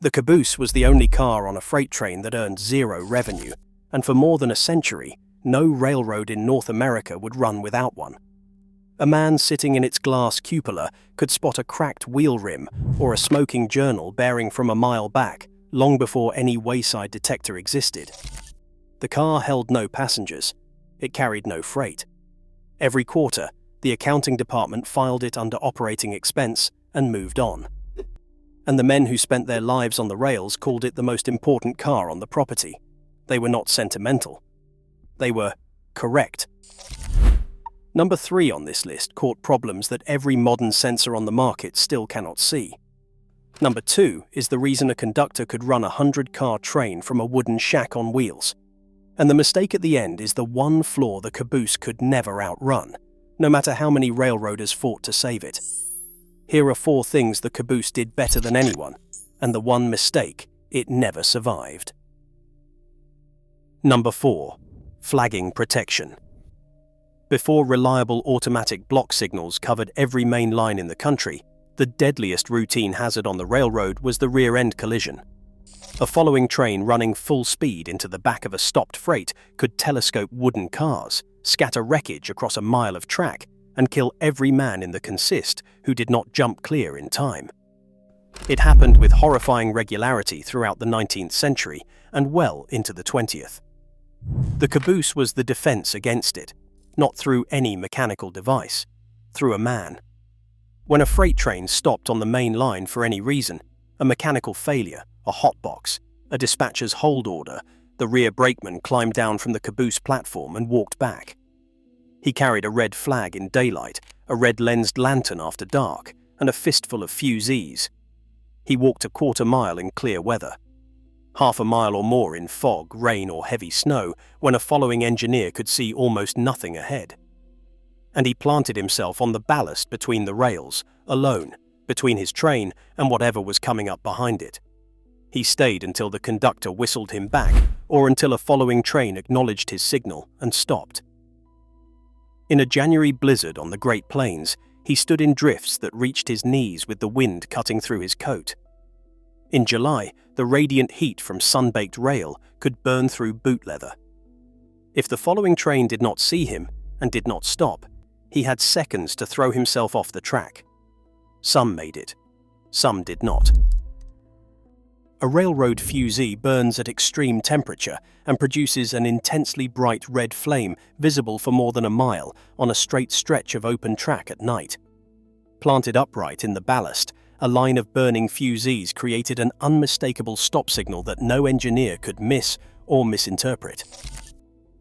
The Caboose was the only car on a freight train that earned zero revenue, and for more than a century, no railroad in North America would run without one. A man sitting in its glass cupola could spot a cracked wheel rim or a smoking journal bearing from a mile back, long before any wayside detector existed. The car held no passengers. It carried no freight. Every quarter, the accounting department filed it under operating expense and moved on. And the men who spent their lives on the rails called it the most important car on the property. They were not sentimental. They were correct. Number 3 on this list caught problems that every modern sensor on the market still cannot see. Number 2 is the reason a conductor could run a 100-car train from a wooden shack on wheels. And the mistake at the end is the one flaw the Caboose could never outrun, no matter how many railroaders fought to save it. Here are 4 things the Caboose did better than anyone, and the one mistake it never survived. Number 4. Flagging protection. Before reliable automatic block signals covered every main line in the country, the deadliest routine hazard on the railroad was the rear-end collision. A following train running full speed into the back of a stopped freight could telescope wooden cars, scatter wreckage across a mile of track, and kill every man in the consist who did not jump clear in time. It happened with horrifying regularity throughout the 19th century and well into the 20th. The Caboose was the defense against it, not through any mechanical device, through a man. When a freight train stopped on the main line for any reason, a mechanical failure, a hotbox, a dispatcher's hold order, the rear brakeman climbed down from the Caboose platform and walked back. He carried a red flag in daylight, a red-lensed lantern after dark, and a fistful of fusees. He walked a quarter-mile in clear weather, half a mile or more in fog, rain, or heavy snow, when a following engineer could see almost nothing ahead. And he planted himself on the ballast between the rails, alone, between his train and whatever was coming up behind it. He stayed until the conductor whistled him back, or until a following train acknowledged his signal and stopped. In a January blizzard on the Great Plains, he stood in drifts that reached his knees with the wind cutting through his coat. In July, the radiant heat from sun-baked rail could burn through boot leather. If the following train did not see him and did not stop, he had seconds to throw himself off the track. Some made it, some did not. A railroad fusee burns at extreme temperature and produces an intensely bright red flame visible for more than a mile on a straight stretch of open track at night. Planted upright in the ballast, a line of burning fusees created an unmistakable stop signal that no engineer could miss or misinterpret.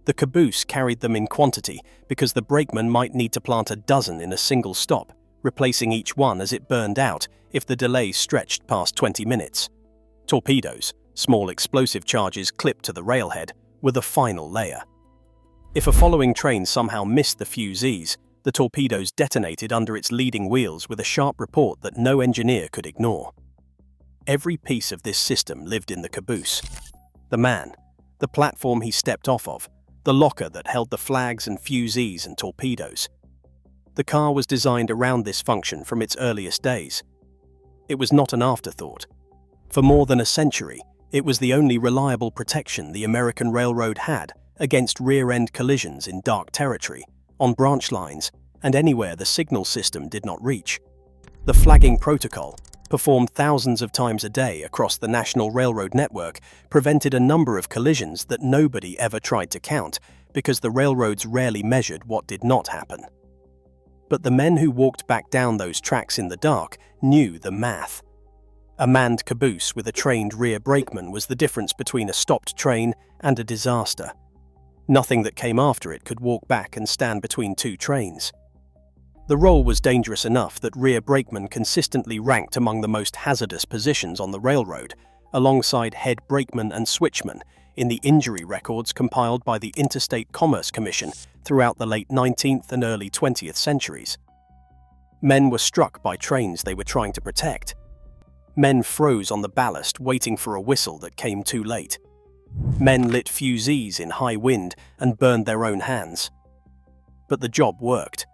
The Caboose carried them in quantity because the brakeman might need to plant a dozen in a single stop, replacing each one as it burned out if the delay stretched past 20 minutes. Torpedoes, small explosive charges clipped to the railhead, were the final layer. If a following train somehow missed the fusees, the torpedoes detonated under its leading wheels with a sharp report that no engineer could ignore. Every piece of this system lived in the Caboose. The man, the platform he stepped off of, the locker that held the flags and fusees and torpedoes. The car was designed around this function from its earliest days. It was not an afterthought. For more than a century, it was the only reliable protection the American railroad had against rear-end collisions in dark territory, on branch lines, and anywhere the signal system did not reach. The flagging protocol, performed thousands of times a day across the national railroad network, prevented a number of collisions that nobody ever tried to count because the railroads rarely measured what did not happen. But the men who walked back down those tracks in the dark knew the math. A manned Caboose with a trained rear brakeman was the difference between a stopped train and a disaster. Nothing that came after it could walk back and stand between two trains. The role was dangerous enough that rear brakemen consistently ranked among the most hazardous positions on the railroad, alongside head brakeman and switchman, in the injury records compiled by the Interstate Commerce Commission throughout the late 19th and early 20th centuries. Men were struck by trains they were trying to protect. Men froze on the ballast waiting for a whistle that came too late. Men lit fusees in high wind and burned their own hands. But the job worked,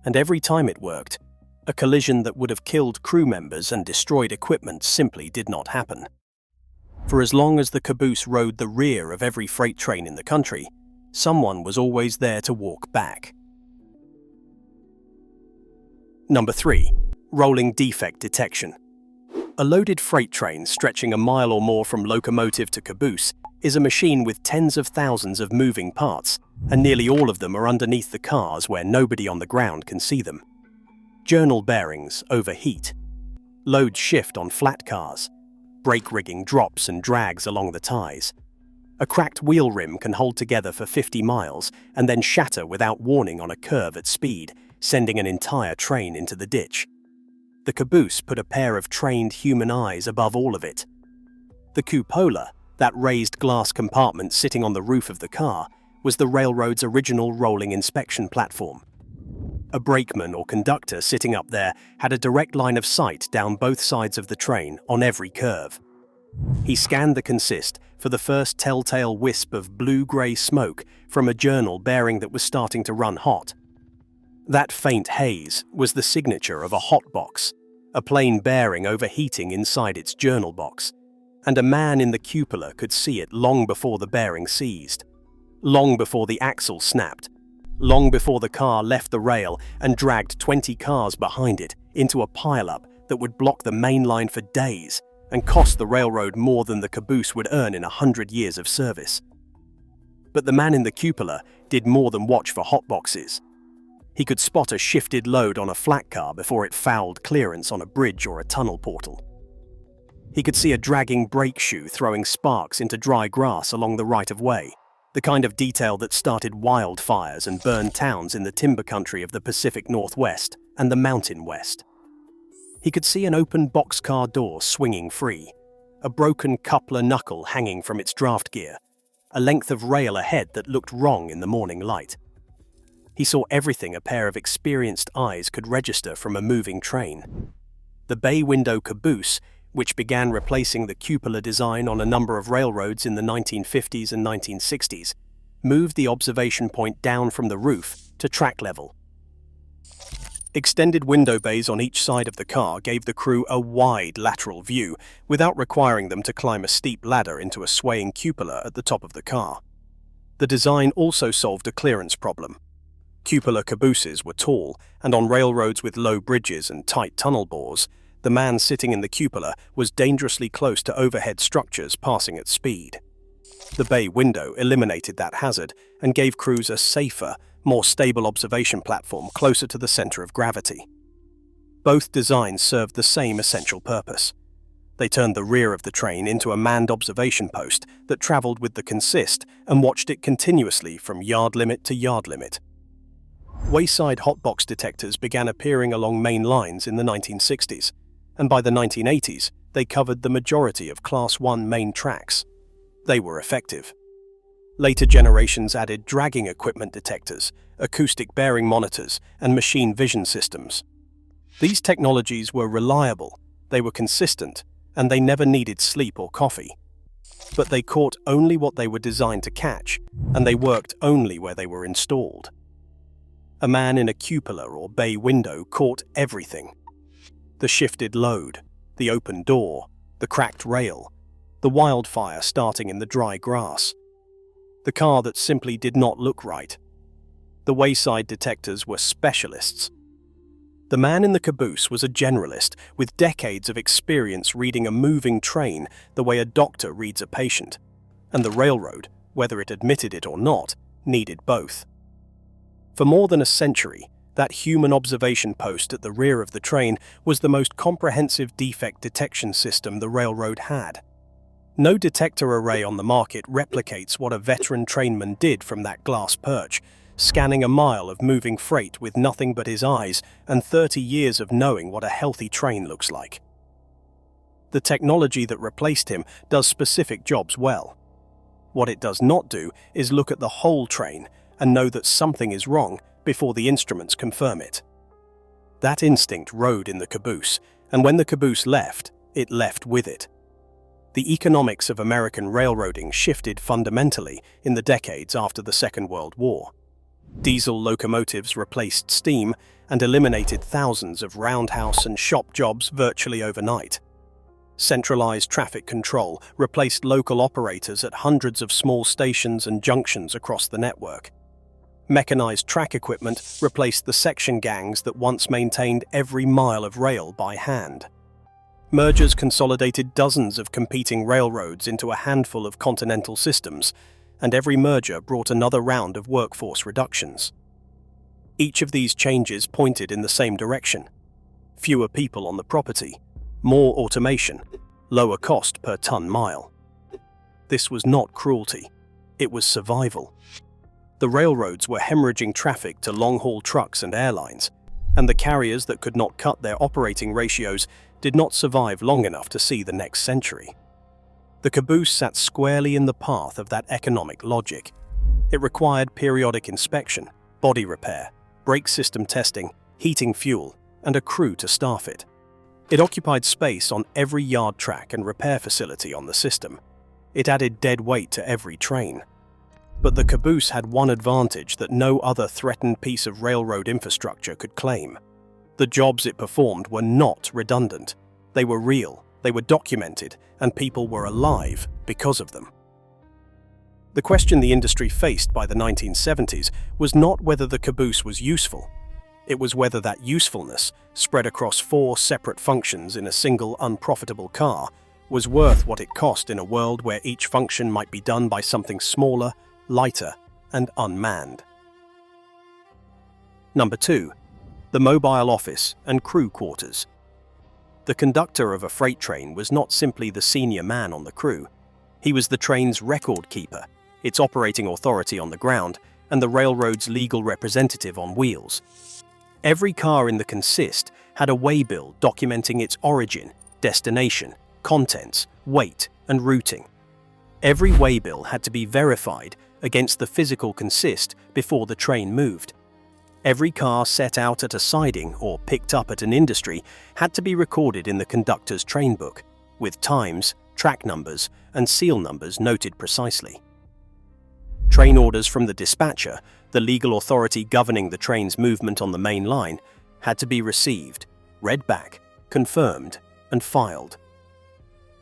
and every time it worked, a collision that would have killed crew members and destroyed equipment simply did not happen. For as long as the caboose rode the rear of every freight train in the country, someone was always there to walk back. Number 3. Rolling defect detection. A loaded freight train stretching a mile or more from locomotive to caboose is a machine with tens of thousands of moving parts, and nearly all of them are underneath the cars where nobody on the ground can see them. Journal bearings overheat. Loads shift on flat cars. Brake rigging drops and drags along the ties. A cracked wheel rim can hold together for 50 miles and then shatter without warning on a curve at speed, sending an entire train into the ditch. The caboose put a pair of trained human eyes above all of it. The cupola, that raised glass compartment sitting on the roof of the car, was the railroad's original rolling inspection platform. A brakeman or conductor sitting up there had a direct line of sight down both sides of the train on every curve. He scanned the consist for the first telltale wisp of blue-grey smoke from a journal bearing that was starting to run hot. That faint haze was the signature of a hot box, a plain bearing overheating inside its journal box, and a man in the cupola could see it long before the bearing seized, long before the axle snapped, long before the car left the rail and dragged 20 cars behind it into a pile-up that would block the main line for days and cost the railroad more than the caboose would earn in 100 years of service. But the man in the cupola did more than watch for hotboxes. He could spot a shifted load on a flat car before it fouled clearance on a bridge or a tunnel portal. He could see a dragging brake shoe throwing sparks into dry grass along the right-of-way, the kind of detail that started wildfires and burned towns in the timber country of the Pacific Northwest and the Mountain West. He could see an open boxcar door swinging free, a broken coupler knuckle hanging from its draft gear, a length of rail ahead that looked wrong in the morning light. He saw everything a pair of experienced eyes could register from a moving train. The bay window caboose, which began replacing the cupola design on a number of railroads in the 1950s and 1960s, moved the observation point down from the roof to track level. Extended window bays on each side of the car gave the crew a wide lateral view without requiring them to climb a steep ladder into a swaying cupola at the top of the car. The design also solved a clearance problem. Cupola cabooses were tall, and on railroads with low bridges and tight tunnel bores, the man sitting in the cupola was dangerously close to overhead structures passing at speed. The bay window eliminated that hazard and gave crews a safer, more stable observation platform closer to the center of gravity. Both designs served the same essential purpose. They turned the rear of the train into a manned observation post that traveled with the consist and watched it continuously from yard limit to yard limit. Wayside hotbox detectors began appearing along main lines in the 1960s, and by the 1980s, they covered the majority of Class 1 main tracks. They were effective. Later generations added dragging equipment detectors, acoustic bearing monitors, and machine vision systems. These technologies were reliable, they were consistent, and they never needed sleep or coffee. But they caught only what they were designed to catch, and they worked only where they were installed. A man in a cupola or bay window caught everything. The shifted load, the open door, the cracked rail, the wildfire starting in the dry grass, the car that simply did not look right. The wayside detectors were specialists. The man in the caboose was a generalist with decades of experience reading a moving train the way a doctor reads a patient, and the railroad, whether it admitted it or not, needed both. For more than a century, that human observation post at the rear of the train was the most comprehensive defect detection system the railroad had. No detector array on the market replicates what a veteran trainman did from that glass perch, scanning a mile of moving freight with nothing but his eyes and 30 years of knowing what a healthy train looks like. The technology that replaced him does specific jobs well. What it does not do is look at the whole train and know that something is wrong before the instruments confirm it. That instinct rode in the caboose, and when the caboose left, it left with it. The economics of American railroading shifted fundamentally in the decades after the Second World War. Diesel locomotives replaced steam and eliminated thousands of roundhouse and shop jobs virtually overnight. Centralized traffic control replaced local operators at hundreds of small stations and junctions across the network. Mechanized track equipment replaced the section gangs that once maintained every mile of rail by hand. Mergers consolidated dozens of competing railroads into a handful of continental systems, and every merger brought another round of workforce reductions. Each of these changes pointed in the same direction: fewer people on the property, more automation, lower cost per ton-mile. This was not cruelty, it was survival. The railroads were hemorrhaging traffic to long-haul trucks and airlines, and the carriers that could not cut their operating ratios did not survive long enough to see the next century. The caboose sat squarely in the path of that economic logic. It required periodic inspection, body repair, brake system testing, heating fuel, and a crew to staff it. It occupied space on every yard track and repair facility on the system. It added dead weight to every train. But the caboose had one advantage that no other threatened piece of railroad infrastructure could claim. The jobs it performed were not redundant. They were real, they were documented, and people were alive because of them. The question the industry faced by the 1970s was not whether the caboose was useful. It was whether that usefulness, spread across 4 separate functions in a single unprofitable car, was worth what it cost in a world where each function might be done by something smaller, lighter, and unmanned. Number 2. The mobile office and crew quarters. The conductor of a freight train was not simply the senior man on the crew. He was the train's record keeper, its operating authority on the ground, and the railroad's legal representative on wheels. Every car in the consist had a waybill documenting its origin, destination, contents, weight, and routing. Every waybill had to be verified against the physical consist before the train moved. Every car set out at a siding or picked up at an industry had to be recorded in the conductor's train book, with times, track numbers, and seal numbers noted precisely. Train orders from the dispatcher, the legal authority governing the train's movement on the main line, had to be received, read back, confirmed, and filed.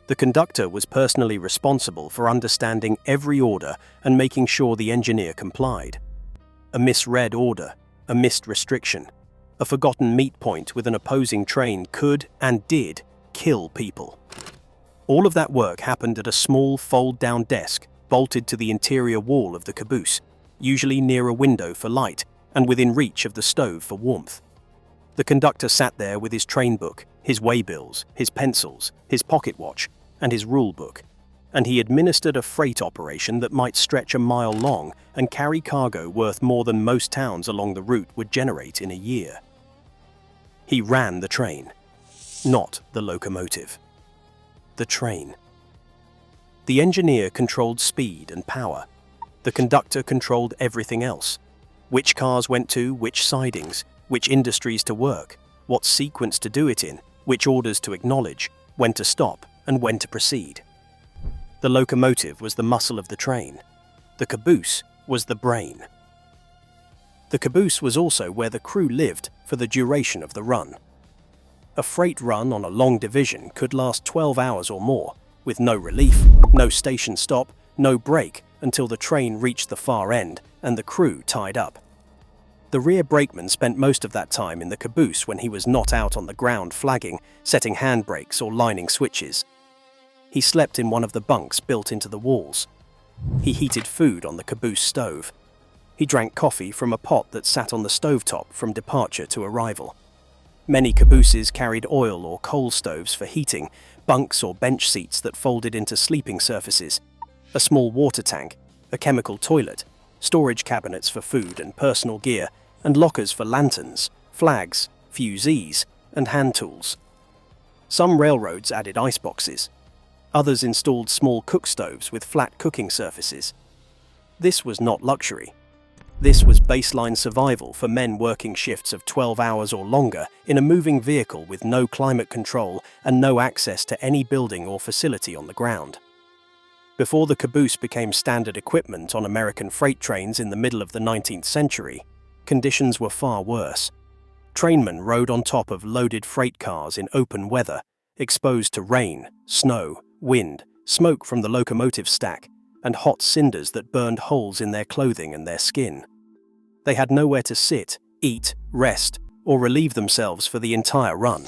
The conductor was personally responsible for understanding every order and making sure the engineer complied. A misread order, a missed restriction, a forgotten meet point with an opposing train could and did kill people. All of that work happened at a small fold-down desk bolted to the interior wall of the caboose, usually near a window for light and within reach of the stove for warmth. The conductor sat there with his train book, his waybills, his pencils, his pocket watch, and his rule book, and he administered a freight operation that might stretch a mile long and carry cargo worth more than most towns along the route would generate in a year. He ran the train, not the locomotive. The train. The engineer controlled speed and power. The conductor controlled everything else. Which cars went to which sidings, which industries to work, what sequence to do it in, which orders to acknowledge, when to stop, and when to proceed. The locomotive was the muscle of the train. The caboose was the brain. The caboose was also where the crew lived for the duration of the run. A freight run on a long division could last 12 hours or more, with no relief, no station stop, no break until the train reached the far end and the crew tied up. The rear brakeman spent most of that time in the caboose when he was not out on the ground flagging, setting handbrakes or lining switches. He slept in one of the bunks built into the walls. He heated food on the caboose stove. He drank coffee from a pot that sat on the stovetop from departure to arrival. Many cabooses carried oil or coal stoves for heating, bunks or bench seats that folded into sleeping surfaces, a small water tank, a chemical toilet, storage cabinets for food and personal gear, and lockers for lanterns, flags, fusees, and hand tools. Some railroads added iceboxes. Others installed small cook stoves with flat cooking surfaces. This was not luxury. This was baseline survival for men working shifts of 12 hours or longer in a moving vehicle with no climate control and no access to any building or facility on the ground. Before the caboose became standard equipment on American freight trains in the middle of the 19th century, conditions were far worse. Trainmen rode on top of loaded freight cars in open weather, exposed to rain, snow, wind, smoke from the locomotive stack, and hot cinders that burned holes in their clothing and their skin. They had nowhere to sit, eat, rest, or relieve themselves for the entire run.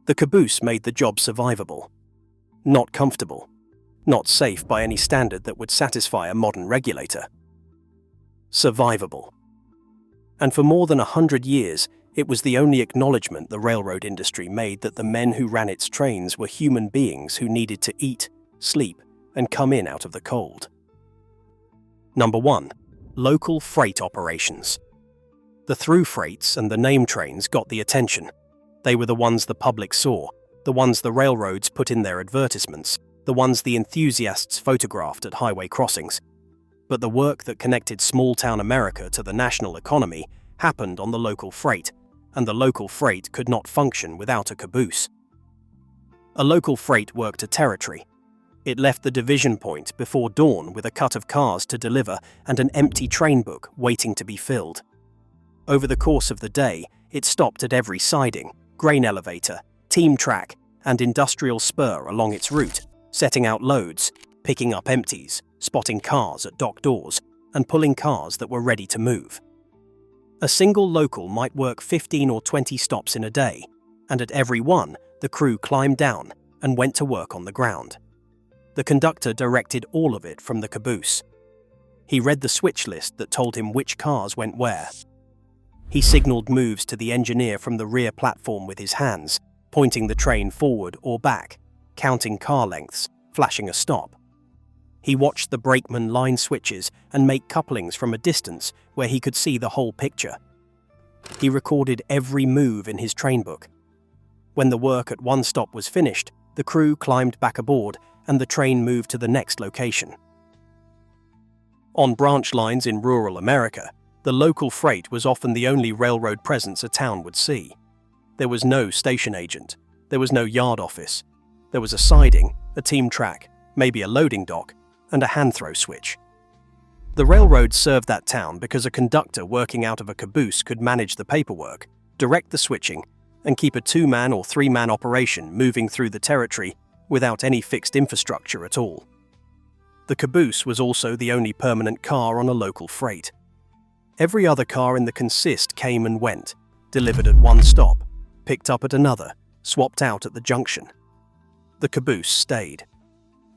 The caboose made the job survivable. Not comfortable. Not safe by any standard that would satisfy a modern regulator. Survivable. And for more than 100 years, it was the only acknowledgement the railroad industry made that the men who ran its trains were human beings who needed to eat, sleep, and come in out of the cold. Number 1. Local freight operations. The through freights and the name trains got the attention. They were the ones the public saw, the ones the railroads put in their advertisements, the ones the enthusiasts photographed at highway crossings. But the work that connected small-town America to the national economy happened on the local freight, and the local freight could not function without a caboose. A local freight worked a territory. It left the division point before dawn with a cut of cars to deliver and an empty train book waiting to be filled. Over the course of the day, it stopped at every siding, grain elevator, team track, and industrial spur along its route, setting out loads, picking up empties, spotting cars at dock doors, and pulling cars that were ready to move. A single local might work 15 or 20 stops in a day, and at every one, the crew climbed down and went to work on the ground. The conductor directed all of it from the caboose. He read the switch list that told him which cars went where. He signaled moves to the engineer from the rear platform with his hands, pointing the train forward or back, counting car lengths, flashing a stop. He watched the brakeman line switches and make couplings from a distance where he could see the whole picture. He recorded every move in his train book. When the work at one stop was finished, the crew climbed back aboard and the train moved to the next location. On branch lines in rural America, the local freight was often the only railroad presence a town would see. There was no station agent. There was no yard office. There was a siding, a team track, maybe a loading dock, and a hand-throw switch. The railroad served that town because a conductor working out of a caboose could manage the paperwork, direct the switching, and keep a 2-man or 3-man operation moving through the territory without any fixed infrastructure at all. The caboose was also the only permanent car on a local freight. Every other car in the consist came and went, delivered at one stop, picked up at another, swapped out at the junction. The caboose stayed.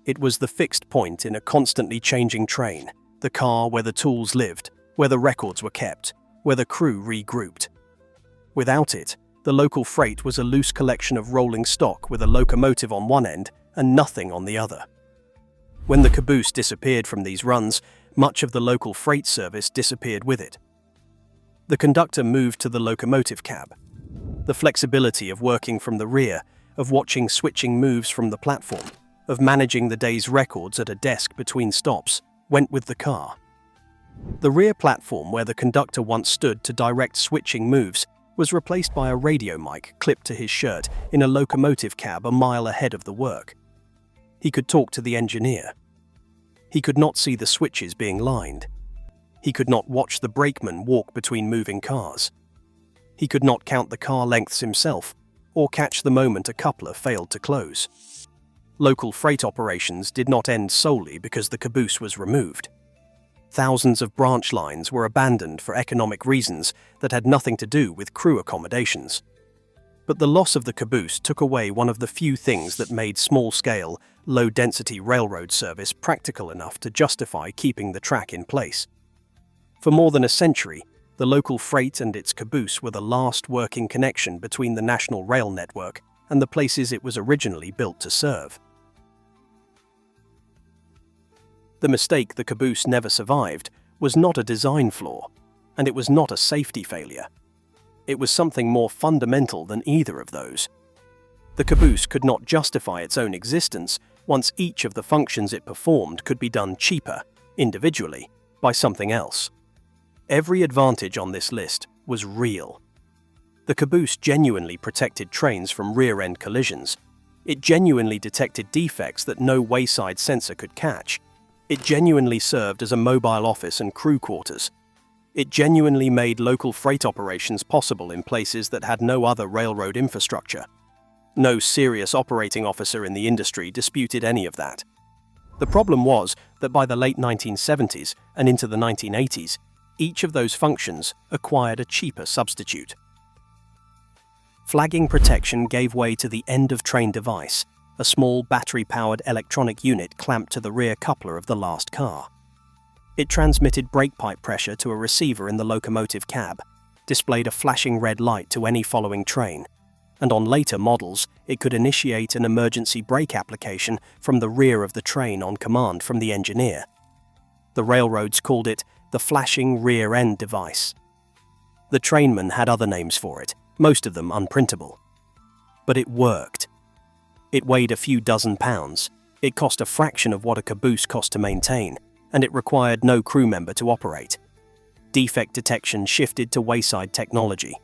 It was the fixed point in a constantly changing train, the car where the tools lived, where the records were kept, where the crew regrouped. Without it, the local freight was a loose collection of rolling stock with a locomotive on one end and nothing on the other. When the caboose disappeared from these runs, much of the local freight service disappeared with it. The conductor moved to the locomotive cab. The flexibility of working from the rear, of watching switching moves from the platform, of managing the day's records at a desk between stops, went with the car. The rear platform where the conductor once stood to direct switching moves was replaced by a radio mic clipped to his shirt in a locomotive cab a mile ahead of the work. He could talk to the engineer. He could not see the switches being lined. He could not watch the brakeman walk between moving cars. He could not count the car lengths himself, or catch the moment a coupler failed to close. Local freight operations did not end solely because the caboose was removed. Thousands of branch lines were abandoned for economic reasons that had nothing to do with crew accommodations. But the loss of the caboose took away one of the few things that made small-scale, low-density railroad service practical enough to justify keeping the track in place. For more than a century, the local freight and its caboose were the last working connection between the national rail network and the places it was originally built to serve. The mistake the caboose never survived was not a design flaw, and it was not a safety failure. It was something more fundamental than either of those. The caboose could not justify its own existence once each of the functions it performed could be done cheaper, individually, by something else. Every advantage on this list was real. The caboose genuinely protected trains from rear-end collisions. It genuinely detected defects that no wayside sensor could catch. It genuinely served as a mobile office and crew quarters. It genuinely made local freight operations possible in places that had no other railroad infrastructure. No serious operating officer in the industry disputed any of that. The problem was that by the late 1970s and into the 1980s, each of those functions acquired a cheaper substitute. Flagging protection gave way to the end-of-train device, a small battery-powered electronic unit clamped to the rear coupler of the last car. It transmitted brake pipe pressure to a receiver in the locomotive cab, displayed a flashing red light to any following train, and on later models, it could initiate an emergency brake application from the rear of the train on command from the engineer. The railroads called it the flashing rear-end device. The trainmen had other names for it, most of them unprintable. But it worked. It weighed a few dozen pounds, it cost a fraction of what a caboose cost to maintain, and it required no crew member to operate. Defect detection shifted to wayside technology.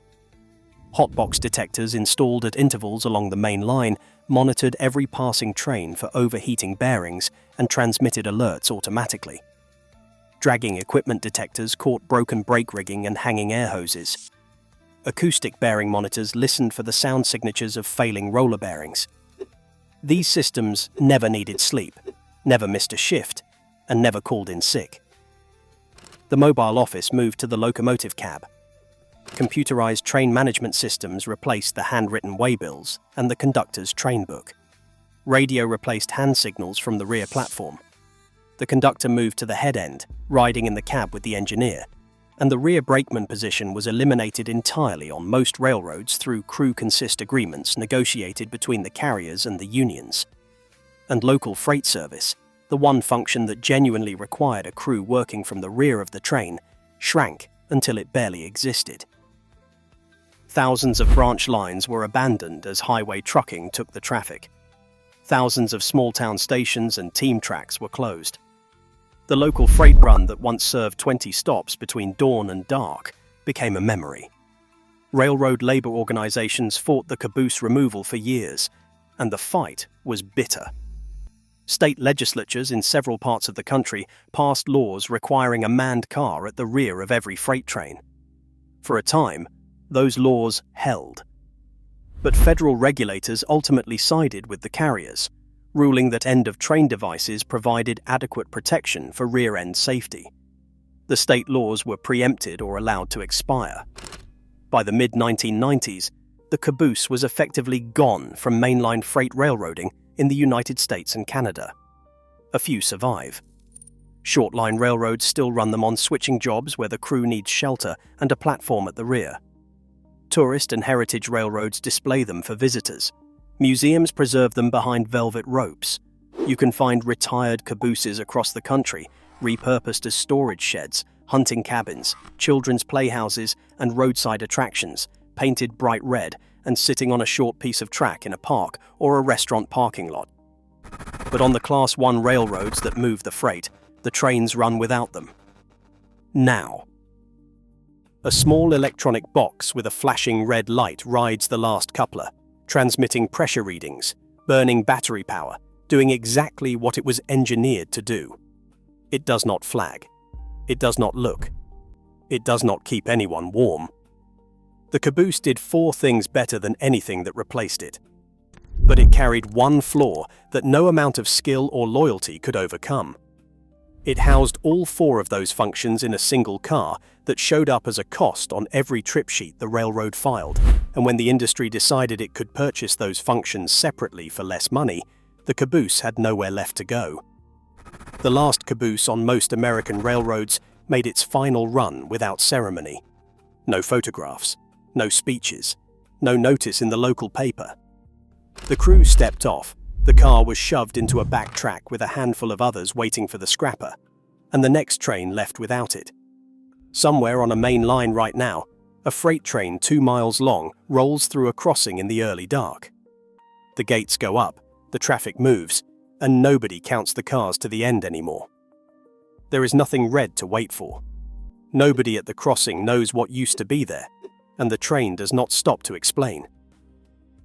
Hotbox detectors installed at intervals along the main line monitored every passing train for overheating bearings and transmitted alerts automatically. Dragging equipment detectors caught broken brake rigging and hanging air hoses. Acoustic bearing monitors listened for the sound signatures of failing roller bearings. These systems never needed sleep, never missed a shift, and never called in sick. The mobile office moved to the locomotive cab. Computerized train management systems replaced the handwritten waybills and the conductor's train book. Radio replaced hand signals from the rear platform. The conductor moved to the head end, riding in the cab with the engineer, and the rear brakeman position was eliminated entirely on most railroads through crew consist agreements negotiated between the carriers and the unions. And local freight service, the one function that genuinely required a crew working from the rear of the train, shrank until it barely existed. Thousands of branch lines were abandoned as highway trucking took the traffic. Thousands of small-town stations and team tracks were closed. The local freight run that once served 20 stops between dawn and dark became a memory. Railroad labor organizations fought the caboose removal for years, and the fight was bitter. State legislatures in several parts of the country passed laws requiring a manned car at the rear of every freight train. For a time, those laws held. But federal regulators ultimately sided with the carriers, ruling that end-of-train devices provided adequate protection for rear-end safety. The state laws were preempted or allowed to expire. By the mid-1990s, the caboose was effectively gone from mainline freight railroading in the United States and Canada. A few survive. Short-line railroads still run them on switching jobs where the crew needs shelter and a platform at the rear. Tourist and heritage railroads display them for visitors. Museums preserve them behind velvet ropes. You can find retired cabooses across the country, repurposed as storage sheds, hunting cabins, children's playhouses, and roadside attractions, painted bright red and sitting on a short piece of track in a park or a restaurant parking lot. But on the Class 1 railroads that move the freight, the trains run without them. Now. A small electronic box with a flashing red light rides the last coupler, transmitting pressure readings, burning battery power, doing exactly what it was engineered to do. It does not flag. It does not look. It does not keep anyone warm. The caboose did 4 things better than anything that replaced it. But it carried one flaw that no amount of skill or loyalty could overcome. It housed all 4 of those functions in a single car that showed up as a cost on every trip sheet the railroad filed, and when the industry decided it could purchase those functions separately for less money, the caboose had nowhere left to go. The last caboose on most American railroads made its final run without ceremony. No photographs, no speeches, no notice in the local paper. The crew stepped off, the car was shoved into a back track with a handful of others waiting for the scrapper, and the next train left without it. Somewhere on a main line right now, a freight train 2 miles long rolls through a crossing in the early dark. The gates go up, the traffic moves, and nobody counts the cars to the end anymore. There is nothing red to wait for. Nobody at the crossing knows what used to be there, and the train does not stop to explain.